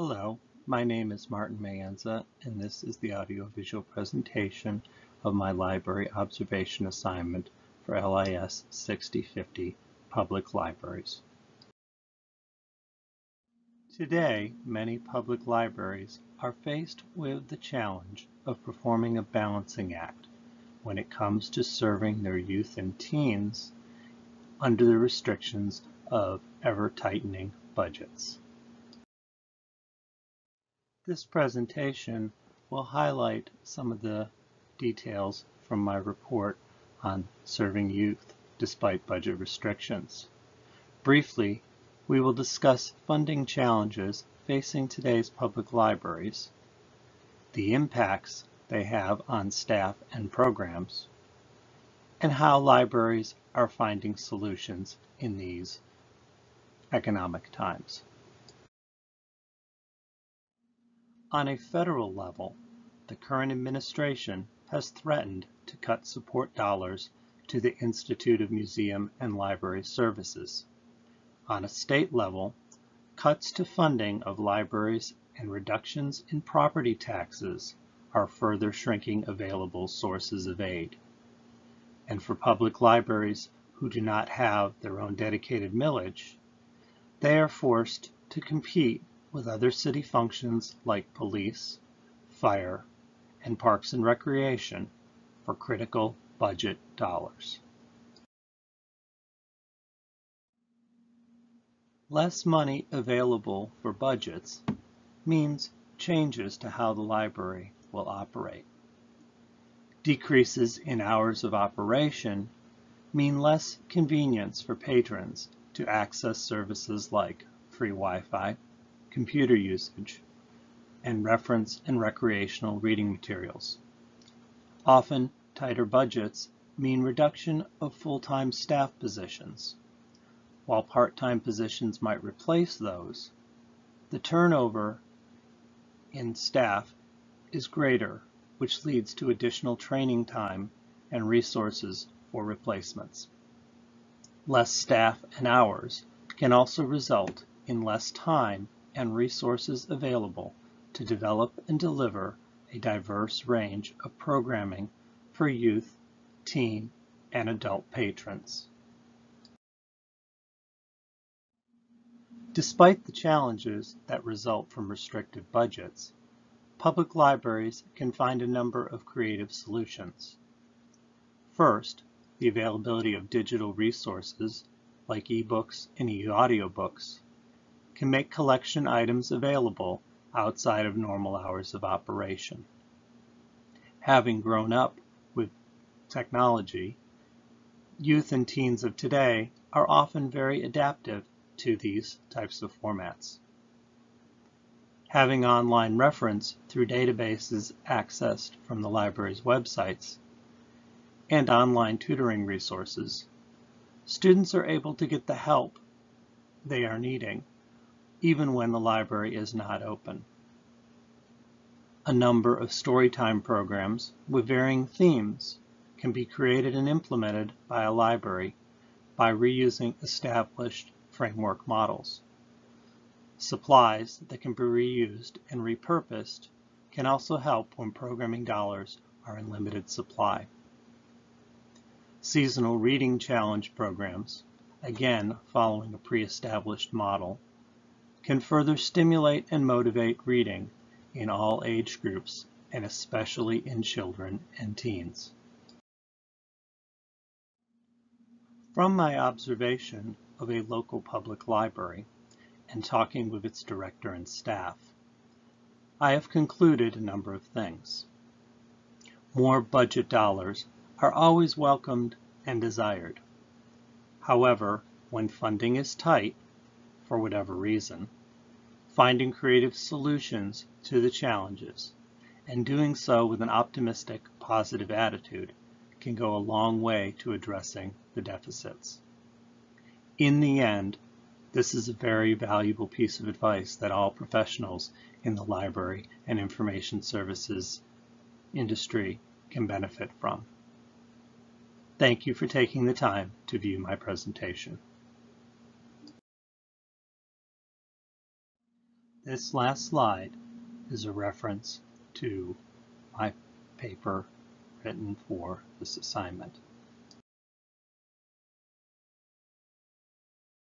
Hello, my name is Martin Mayenza, and this is the audiovisual presentation of my library observation assignment for LIS 6050 Public Libraries. Today, many public libraries are faced with the challenge of performing a balancing act when it comes to serving their youth and teens under the restrictions of ever-tightening budgets. This presentation will highlight some of the details from my report on serving youth despite budget restrictions. Briefly, we will discuss funding challenges facing today's public libraries, the impacts they have on staff and programs, and how libraries are finding solutions in these economic times. On a federal level, the current administration has threatened to cut support dollars to the Institute of Museum and Library Services. On a state level, cuts to funding of libraries and reductions in property taxes are further shrinking available sources of aid. And for public libraries who do not have their own dedicated millage, they are forced to compete with other city functions like police, fire, and parks and recreation for critical budget dollars. Less money available for budgets means changes to how the library will operate. Decreases in hours of operation mean less convenience for patrons to access services like free Wi-Fi, computer usage, and reference and recreational reading materials. Often, tighter budgets mean reduction of full-time staff positions. While part-time positions might replace those, the turnover in staff is greater, which leads to additional training time and resources for replacements. Less staff and hours can also result in less time and resources available to develop and deliver a diverse range of programming for youth, teen, and adult patrons. Despite the challenges that result from restricted budgets, public libraries can find a number of creative solutions. First, the availability of digital resources like e-books and e-audiobooks can make collection items available outside of normal hours of operation. Having grown up with technology, youth and teens of today are often very adaptive to these types of formats. Having online reference through databases accessed from the library's websites and online tutoring resources, students are able to get the help they are needing even when the library is not open. A number of storytime programs with varying themes can be created and implemented by a library by reusing established framework models. Supplies that can be reused and repurposed can also help when programming dollars are in limited supply. Seasonal reading challenge programs, again following a pre-established model, can further stimulate and motivate reading in all age groups and especially in children and teens. From my observation of a local public library and talking with its director and staff, I have concluded a number of things. More budget dollars are always welcomed and desired. However, when funding is tight, for whatever reason, finding creative solutions to the challenges and doing so with an optimistic, positive attitude can go a long way to addressing the deficits. In the end, this is a very valuable piece of advice that all professionals in the library and information services industry can benefit from. Thank you for taking the time to view my presentation. This last slide is a reference to my paper written for this assignment.